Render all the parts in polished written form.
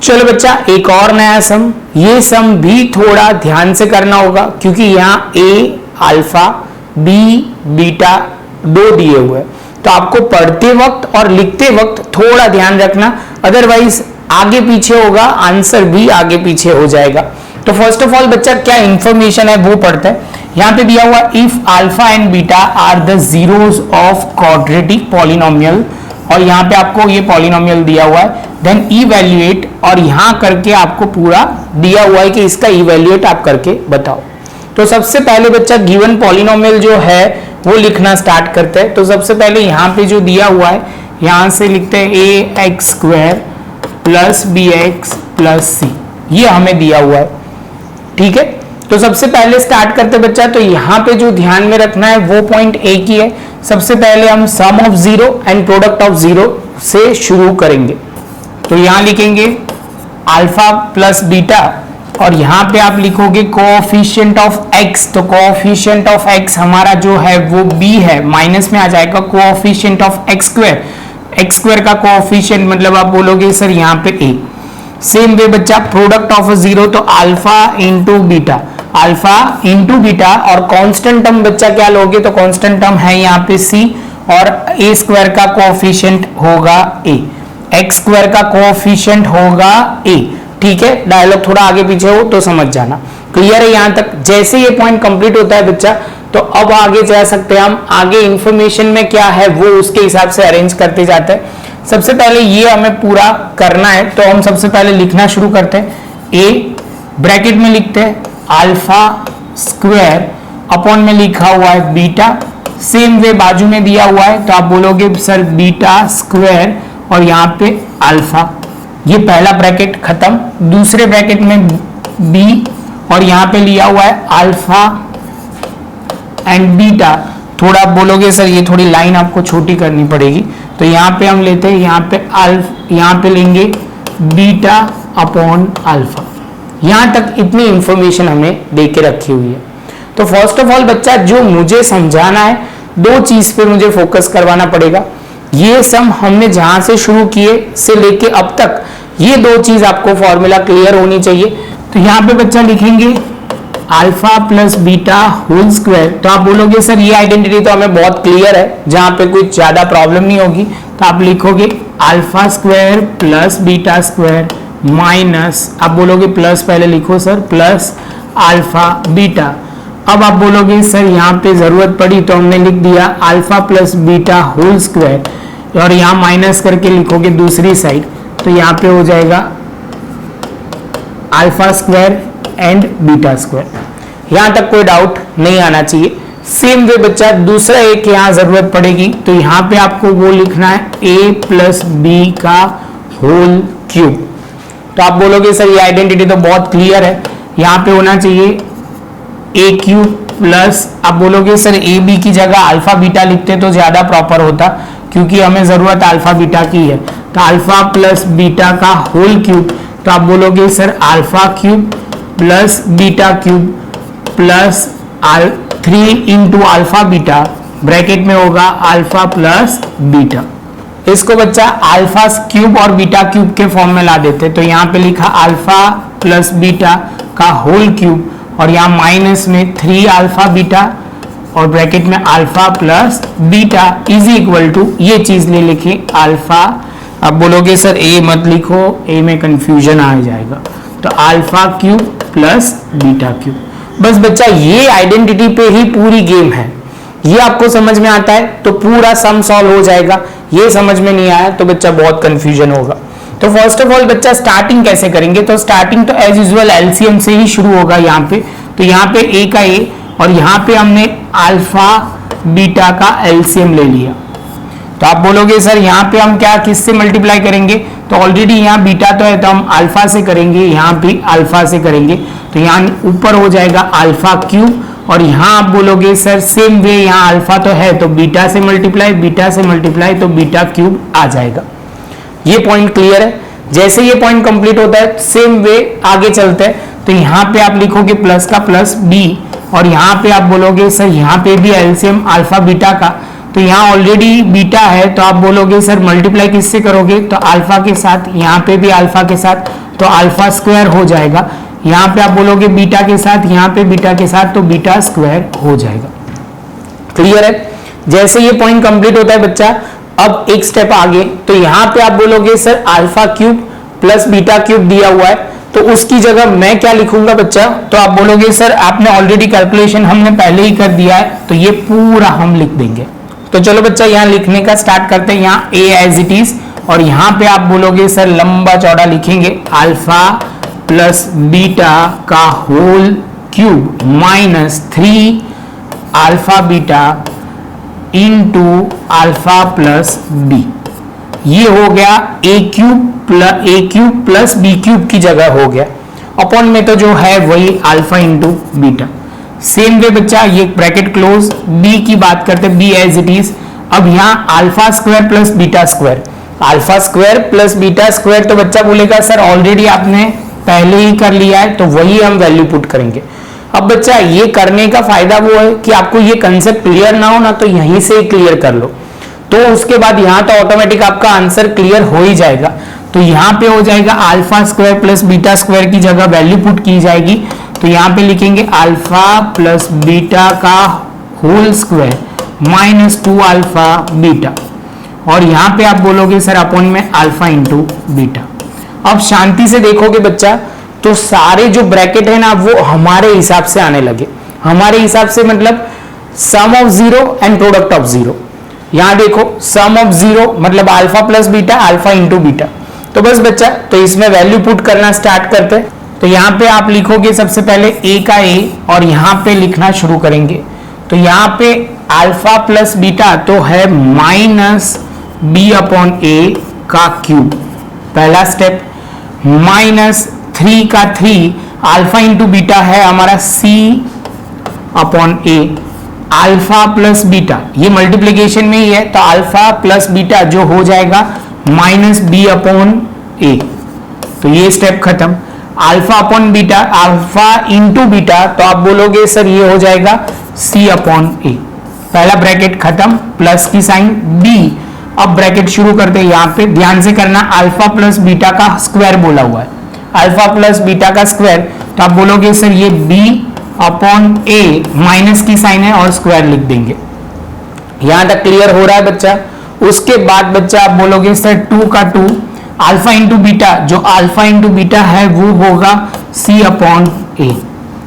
चलो बच्चा एक और नया सम, ये सम भी थोड़ा ध्यान से करना होगा क्योंकि यहाँ ए अल्फा बी बीटा दो दिए हुए हैं, तो आपको पढ़ते वक्त और लिखते वक्त थोड़ा ध्यान रखना, अदरवाइज आगे पीछे होगा, आंसर भी आगे पीछे हो जाएगा। तो फर्स्ट ऑफ ऑल बच्चा क्या इंफॉर्मेशन है वो पढ़ते हैं। यहाँ पे दिया हुआ if alpha and beta are the zeros of quadratic polynomial, और यहाँ पे आपको ये पॉलिनोमियल दिया हुआ है, देन इवैल्यूएट, और यहाँ करके आपको पूरा दिया हुआ है कि इसका इवैल्यूएट आप करके बताओ। तो सबसे पहले बच्चा गिवन पॉलिनोमियल जो है वो लिखना स्टार्ट करते हैं। तो सबसे पहले यहाँ पे जो दिया हुआ है यहाँ से लिखते हैं a x square plus b x plus c, ये हमें दिया हुआ है, ठीक है। तो सबसे पहले स्टार्ट करते बच्चा, तो यहाँ पे जो ध्यान में रखना है वो पॉइंट एक ही है। सबसे पहले हम sum of zero and product of zero से शुरू करेंगे। तो यहाँ लिखेंगे अल्फा प्लस बीटा, और यहाँ पे आप लिखोगे कोएफिशिएंट ऑफ एक्स, तो कोएफिशिएंट ऑफ एक्स हमारा जो है वो बी है, माइनस में आ जाएगा coefficient of x square, x square का कोएफिशिएंट मतलब आप बोलोगे सर यहाँ पे ए। सेम वे बच्चा प्रोडक्ट ऑफ जीरो, तो alpha into beta, alpha into beta, और कांस्टेंट टर्म बच्चा क्या लोगे, तो कांस्टेंट टर्म है यहाँ पे सी, और ए स्क्वायर का कोएफिशिएंट होगा ए, एक्स स्क्वायर का कोएफिशिएंट होगा ए, ठीक है। डायलॉग थोड़ा आगे पीछे हो तो समझ जाना, क्लियर है यहाँ तक। जैसे ये पॉइंट कंप्लीट होता है बच्चा, तो अब आगे जा सकते हैं हम, आगे इंफॉर्मेशन में क्या है वो उसके हिसाब से अरेंज करते जाते हैं। सबसे पहले ये हमें पूरा करना है, तो हम सबसे पहले लिखना शुरू करते हैं। ए ब्रैकेट में लिखते हैं अल्फा स्क्वायर, अपॉन में लिखा हुआ है बीटा, सेम वे बाजू में दिया हुआ है, तो आप बोलोगे सर बीटा स्क्वायर और यहाँ पे अल्फा, ये पहला ब्रैकेट खत्म। दूसरे ब्रैकेट में बी, और यहाँ पे लिया हुआ है अल्फा एंड बीटा, थोड़ा बोलोगे सर ये थोड़ी लाइन आपको छोटी करनी पड़ेगी, तो यहाँ पे हम लेते हैं, यहाँ पे लेंगे बीटा अपॉन अल्फा। यहाँ तक इतनी इंफॉर्मेशन हमें दे के रखी हुई है। तो फर्स्ट ऑफ ऑल बच्चा जो मुझे समझाना है, दो चीज पे मुझे फोकस करवाना पड़ेगा। ये सम हमने जहां से शुरू किए से लेके अब तक, ये दो चीज आपको फॉर्मूला क्लियर होनी चाहिए। तो यहाँ पे बच्चा लिखेंगे alpha plus beta whole square, तो आप बोलोगे सर ये आइडेंटिटी तो हमें बहुत क्लियर है, जहां पे कुछ ज्यादा प्रॉब्लम नहीं होगी, तो आप लिखोगे alpha square plus beta square minus, आप बोलोगे प्लस पहले लिखो सर, प्लस अल्फा बीटा। अब आप बोलोगे सर यहाँ पे जरूरत पड़ी तो हमने लिख दिया alpha plus beta whole square, और यहाँ माइनस करके लिखोगे दूसरी साइड, तो यहाँ पे हो जाएगा alpha square and beta square. यहाँ तक कोई डाउट नहीं आना चाहिए। सेम वे बच्चा दूसरा एक यहाँ जरूरत पड़ेगी, तो यहाँ पे आपको वो लिखना है a प्लस बी का होल क्यूब। तो आप बोलोगे सर ये आइडेंटिटी तो बहुत क्लियर है, यहाँ पे होना चाहिए ए क्यूब प्लस, आप बोलोगे सर ए बी की जगह अल्फा बीटा लिखते तो ज्यादा प्रॉपर होता, क्योंकि हमें जरूरत अल्फा बीटा की है, तो अल्फा प्लस बीटा का होल क्यूब, तो आप बोलोगे sir alpha cube plus beta cube plus 3 into alpha beta, bracket में होगा अल्फा प्लस बीटा। इसको बच्चा अल्फा क्यूब और बीटा क्यूब के फॉर्म में ला देते, तो यहाँ पे लिखा अल्फा प्लस बीटा का होल क्यूब, और यहाँ माइनस में 3 अल्फा बीटा और ब्रैकेट में alpha plus beta is equal to, ये चीज ले लिखी अल्फा। अब बोलोगे सर ए मत लिखो, ए में कंफ्यूजन आ जाएगा, तो alpha cube plus beta cube. बस बच्चा ये आइडेंटिटी पे ही पूरी गेम है, ये आपको समझ में आता है तो पूरा सम सॉल्व हो जाएगा, ये समझ में नहीं आया तो बच्चा बहुत कंफ्यूजन होगा। तो फर्स्ट ऑफ ऑल बच्चा स्टार्टिंग कैसे करेंगे, तो स्टार्टिंग तो एज यूजुअल एलसीएम से ही शुरू होगा यहाँ पे, तो यहाँ पे ए का ए, और यहाँ पे हमने अल्फा बीटा का एलसीएम ले लिया, तो आप बोलोगे सर यहाँ पे हम क्या किससे मल्टीप्लाई करेंगे, तो ऑलरेडी यहाँ बीटा तो है तो हम अल्फा से करेंगे, यहाँ भी अल्फा से करेंगे, तो यहाँ ऊपर हो जाएगा अल्फा क्यूब, और यहाँ आप बोलोगे सर सेम वे यहाँ अल्फा तो है तो बीटा से मल्टीप्लाई तो बीटा क्यूब आ जाएगा। ये पॉइंट क्लियर है। जैसे ये पॉइंट कंप्लीट होता है सेम वे आगे चलते हैं, तो यहाँ पे आप लिखोगे प्लस का प्लस बी, और यहाँ पे आप बोलोगे सर यहाँ पे भी एलसीएम अल्फा बीटा का, तो यहाँ ऑलरेडी बीटा है, तो आप बोलोगे सर मल्टीप्लाई किससे करोगे, तो अल्फा के साथ, यहाँ पे भी अल्फा के साथ, तो अल्फा स्क्वायर हो जाएगा। यहाँ पे आप बोलोगे बीटा के साथ, यहाँ पे बीटा के साथ, तो बीटा स्क्वायर हो जाएगा। क्लियर है? जैसे ये पॉइंट कंप्लीट होता है बच्चा, अब एक स्टेप आगे, तो यहाँ पे आप बोलोगे sir alpha cube plus beta cube दिया हुआ है, तो उसकी जगह मैं क्या लिखूंगा बच्चा, तो आप बोलोगे सर आपने ऑलरेडी कैलकुलेशन हमने पहले ही कर दिया है, तो ये पूरा हम लिख देंगे। तो चलो बच्चा यहाँ लिखने का स्टार्ट करते हैं। यहाँ ए एज इट इज, और यहाँ पे आप बोलोगे सर लंबा चौड़ा लिखेंगे अल्फा प्लस बीटा का whole cube minus 3 alpha beta into alpha plus b. ये हो गया a cube plus b cube की जगह हो गया, अपॉन में तो जो है वही alpha into beta. Same way बच्चा ये ब्रैकेट क्लोज, बी की बात करते हैं, बी एज इट इज। अब यहाँ alpha square plus beta square, alpha square plus beta square, तो बच्चा बोलेगा सर ऑलरेडी आपने पहले ही कर लिया है, तो वही हम वैल्यू पुट करेंगे। अब बच्चा ये करने का फायदा वो है कि आपको ये कंसेप्ट क्लियर ना हो ना, तो यहीं से ही क्लियर कर लो, तो उसके बाद यहाँ तो ऑटोमेटिक आपका आंसर क्लियर हो ही जाएगा। तो यहाँ पे हो जाएगा alpha square plus beta square की जगह वैल्यू पुट की जाएगी, तो यहाँ पे लिखेंगे अल्फा प्लस बीटा का whole square minus 2 alpha beta, और यहाँ पे आप बोलोगे सर अपॉन में अल्फा इंटू बीटा। अब शांति से देखोगे बच्चा, तो सारे जो ब्रैकेट है ना वो हमारे हिसाब से आने लगे। हमारे हिसाब से मतलब sum of zero and product of zero. यहां देखो सम ऑफ जीरो मतलब alpha plus beta, alpha into beta. तो बस बच्चा, तो इसमें वैल्यू पुट करना स्टार्ट करते हैं। तो यहाँ पे आप लिखोगे सबसे पहले ए का ए, और यहाँ पे लिखना शुरू करेंगे। तो यहाँ पे अल्फा प्लस बीटा तो है माइनस बी अपॉन ए का क्यूब, पहला स्टेप। माइनस 3 का 3, अल्फा इंटू बीटा है हमारा सी अपॉन ए। अल्फा प्लस बीटा ये मल्टीप्लीकेशन में ही है, तो अल्फा प्लस बीटा जो हो जाएगा माइनस बी अपॉन ए। तो ये स्टेप खत्म। Alpha upon beta, alpha into beta, तो आप बोलोगे सर ये हो जाएगा सी अपॉन ए। पहला ब्रैकेट खत्म, प्लस की साइन बी। अब ब्रैकेट शुरू करते हैं। यहाँ पे ध्यान से करना, अल्फा प्लस बीटा का स्क्वायर बोला हुआ है, अल्फा प्लस बीटा का स्क्वायर, तो आप बोलोगे सर ये बी अपॉन ए, माइनस की साइन है और स्क्वायर लिख देंगे। यहां तक क्लियर हो रहा है बच्चा? उसके बाद बच्चा आप बोलोगे सर 2 का 2, अल्फा इंटू बीटा, जो अल्फा इंटू बीटा है वो होगा सी अपॉन ए,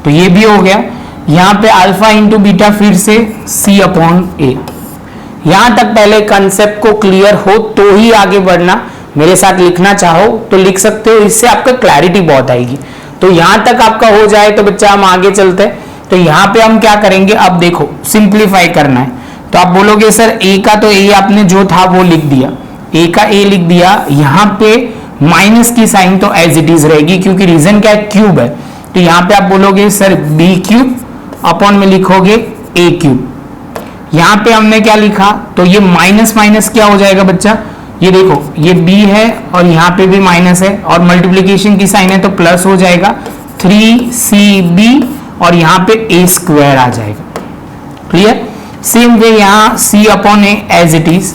तो ये भी हो गया। यहाँ पे अल्फा इंटू बीटा फिर से सी अपॉन ए। यहां तक पहले कंसेप्ट को क्लियर हो तो ही आगे बढ़ना। मेरे साथ लिखना चाहो तो लिख सकते हो, इससे आपका क्लैरिटी बहुत आएगी। तो यहां तक आपका हो जाए तो बच्चा हम आगे चलते हैं। तो यहाँ पे हम क्या करेंगे, अब देखो सिंप्लीफाई करना है। तो आप बोलोगे सर ए का तो ए आपने जो था वो लिख दिया, ए का ए लिख दिया। यहाँ पे माइनस की साइन तो एज इट इज रहेगी, क्योंकि रीजन क्या है, क्यूब है। तो यहाँ पे आप बोलोगे सर बी क्यूब अपॉन में लिखोगे ए क्यूब। यहाँ पे हमने क्या लिखा, तो ये माइनस माइनस क्या हो जाएगा बच्चा, ये देखो ये b है और यहाँ पे भी माइनस है, और मल्टीप्लीकेशन की साइन है तो प्लस हो जाएगा 3cb, और यहाँ पे a स्क्वायर आ जाएगा। क्लियर? सेम वे यहाँ c upon a as it is.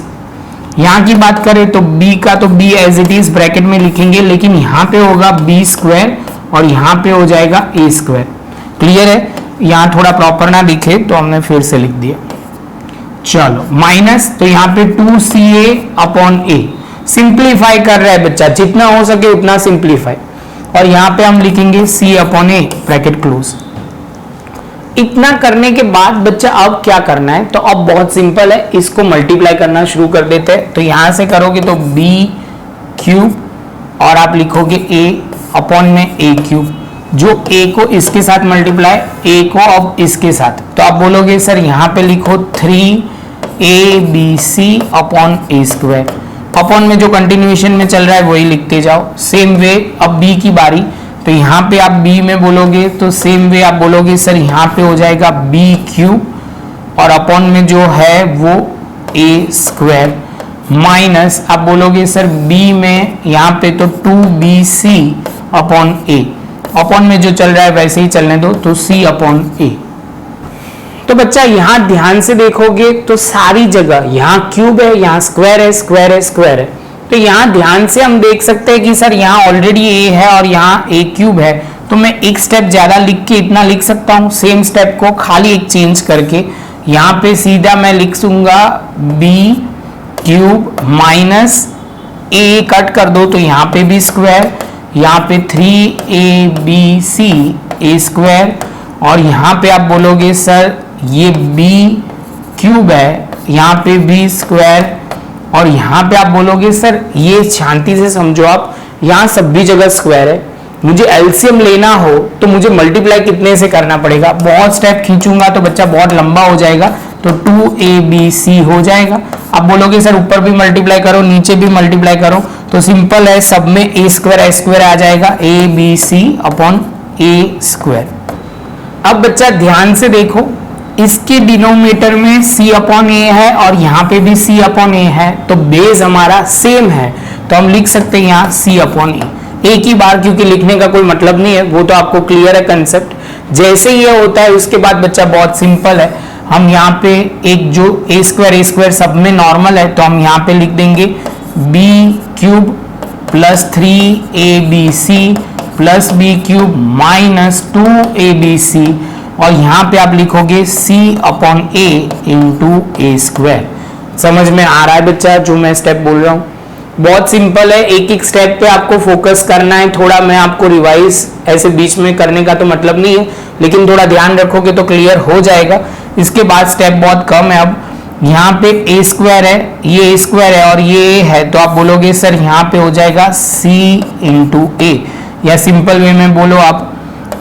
यहाँ की बात करें तो b का तो b as it is bracket में लिखेंगे, लेकिन यहाँ पे होगा b स्क्वायर और यहाँ पे हो जाएगा a स्क्वायर। क्लियर है? यहाँ थोड़ा प्रॉपर ना दिखे तो हमने फिर से लिख दिया। चलो माइनस, तो यहाँ पे 2ca अपॉन ए। सिंप्लीफाई कर रहा है बच्चा, जितना हो सके उतना सिंप्लीफाई, और यहाँ पे हम लिखेंगे c upon A bracket close. इतना करने के बाद बच्चा अब क्या करना है, तो अब बहुत सिंपल है, इसको मल्टीप्लाई करना शुरू कर देते हैं। तो यहां से करोगे तो b क्यूब, और आप लिखोगे a अपॉन में a क्यूब, जो a को इसके साथ मल्टीप्लाई, a को अब इसके साथ। तो आप बोलोगे सर यहाँ पे लिखो 3abc अपॉन ए स्क्वायर, अपॉन में जो कंटिन्यूएशन में चल रहा है वही लिखते जाओ। सेम वे अब b की बारी, तो यहाँ पे आप b में बोलोगे तो सेम वे आप बोलोगे सर यहाँ पे हो जाएगा b क्यूब, और अपॉन में जो है वो a स्क्वायर, माइनस आप बोलोगे सर b में यहाँ पे तो 2bc अपॉन a, अपॉन में जो चल रहा है वैसे ही चलने दो, तो c अपॉन a। तो बच्चा यहाँ ध्यान से देखोगे तो सारी जगह यहाँ क्यूब है, यहाँ स्क्वायर है, स्क्वायर है, स्क्वायर है। तो यहाँ ध्यान से हम देख सकते हैं कि सर यहाँ ऑलरेडी ए है और यहाँ ए क्यूब है, तो मैं एक स्टेप ज्यादा लिख के इतना लिख सकता हूँ। सेम स्टेप को खाली एक चेंज करके यहाँ पे सीधा मैं लिख दूंगा बी क्यूब माइनस ए कट कर दो तो यहाँ पे भी स्क्वायर, यहाँ पे 3abc ए स्क्वायर, और यहाँ पे आप बोलोगे सर ये b क्यूब है, यहाँ पे b स्क्वायर, और यहाँ पे आप बोलोगे सर ये शांति से समझो आप, यहाँ सभी जगह स्क्वायर है, मुझे एलसीएम लेना हो तो मुझे मल्टीप्लाई कितने से करना पड़ेगा, बहुत स्टेप खींचूंगा तो बच्चा बहुत लंबा हो जाएगा, तो 2abc हो जाएगा। आप बोलोगे सर ऊपर भी मल्टीप्लाई करो नीचे भी मल्टीप्लाई करो, तो सिंपल है, सब में ए स्क्वायर आ जाएगा, abc अपॉन ए स्क्वायर। अब बच्चा ध्यान से देखो, इसके डिनोमिनेटर में c अपॉन ए है और यहाँ पे भी c अपॉन ए है, तो बेस हमारा सेम है, तो हम लिख सकते हैं यहाँ c अपॉन ए एक ही बार, क्योंकि लिखने का कोई मतलब नहीं है, वो तो आपको क्लियर है कंसेप्ट। जैसे ये होता है उसके बाद बच्चा बहुत सिंपल है, हम यहाँ पे एक जो ए स्क्वायर सब में नॉर्मल है, तो हम यहाँ पे लिख देंगे b cube plus 3abc plus b cube minus 2abc, और यहाँ पे आप लिखोगे c upon a into a square. समझ में आ रहा है बच्चा जो मैं स्टेप बोल रहा हूँ? बहुत सिंपल है, एक एक स्टेप पे आपको फोकस करना है। थोड़ा मैं आपको रिवाइज ऐसे बीच में करने का तो मतलब नहीं है, लेकिन थोड़ा ध्यान रखोगे तो क्लियर हो जाएगा। इसके बाद स्टेप बहुत कम है। अब यहाँ पे ए स्क्वायर है, ये ए स्क्वायर है और ये ए है, तो आप बोलोगे सर यहाँ पे हो जाएगा c इंटू ए, या सिंपल वे में बोलो आप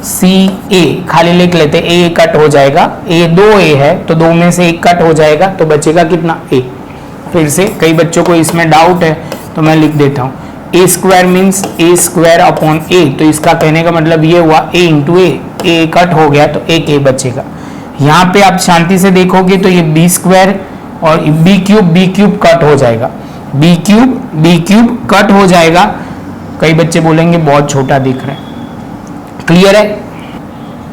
सी ए, खाली लिख लेते, ए कट हो जाएगा, ए 2a है तो 2 में से 1 कट हो जाएगा, तो बचेगा कितना a। फिर से कई बच्चों को इसमें डाउट है तो मैं लिख देता हूँ, ए स्क्वायर मीन्स ए स्क्वायर अपॉन ए, तो इसका कहने का मतलब ये हुआ a इंटू ए कट हो गया तो एक a बचेगा। यहाँ पे आप शांति से देखोगे तो ये बी स्क्वायर और बी क्यूब कट हो जाएगा, बी क्यूब कट हो जाएगा। कई बच्चे बोलेंगे बहुत छोटा दिख रहा है, क्लियर है?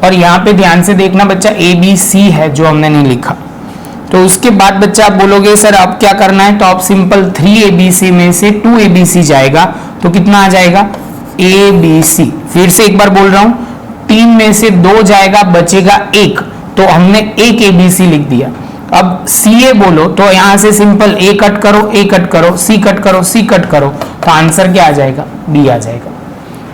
और यहाँ पे ध्यान से देखना बच्चा, ए बी सी है जो हमने नहीं लिखा। तो उसके बाद बच्चा आप बोलोगे सर अब क्या करना है, तो आप सिंपल 3abc में से 2abc जाएगा तो कितना आ जाएगा abc। फिर से एक बार बोल रहा हूँ, 3 में से 2 जाएगा बचेगा 1, तो हमने एक abc लिख दिया। अब ca बोलो तो यहाँ से सिंपल a कट करो, a कट करो, c कट करो, c कट करो, तो आंसर क्या आ जाएगा, b आ जाएगा,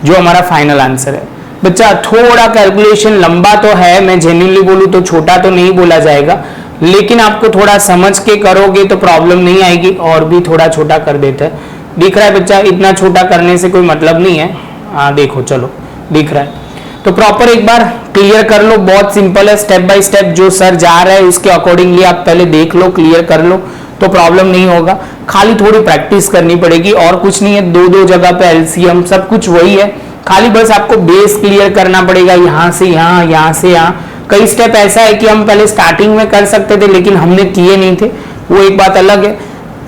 जो हमारा फाइनल आंसर है। बच्चा थोड़ा कैलकुलेशन लंबा तो है, मैं जेन्युइनली बोलूं तो छोटा तो नहीं बोला जाएगा, लेकिन आपको थोड़ा समझ के करोगे तो प्रॉब्लम नहीं आएगी। और भी थोड़ा छोटा कर देते हैं, दिख रहा है बच्चा, इतना छोटा करने से कोई मतलब नहीं है। हाँ देखो, चलो दिख रहा है तो प्रॉपर एक बार क्लियर कर लो, बहुत सिंपल है। स्टेप बाय स्टेप जो सर जा रहा है उसके अकॉर्डिंगली आप पहले देख लो, क्लियर कर लो तो प्रॉब्लम नहीं होगा। खाली थोड़ी प्रैक्टिस करनी पड़ेगी और कुछ नहीं है, दो जगह पे एलसीएम सब कुछ वही है, खाली बस आपको बेस क्लियर करना पड़ेगा, यहाँ से यहाँ, यहाँ से यहाँ। कई स्टेप ऐसा है कि हम पहले स्टार्टिंग में कर सकते थे लेकिन हमने किए नहीं थे, वो एक बात अलग है।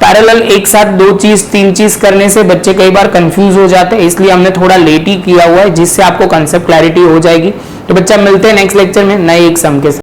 पैरेलल एक साथ 2 चीज 3 चीज करने से बच्चे कई बार कंफ्यूज हो जाते हैं, इसलिए हमने थोड़ा लेट ही किया हुआ है, जिससे आपको कंसेप्ट क्लैरिटी हो जाएगी। तो बच्चा मिलते हैं नेक्स्ट लेक्चर में नए एक सम के साथ।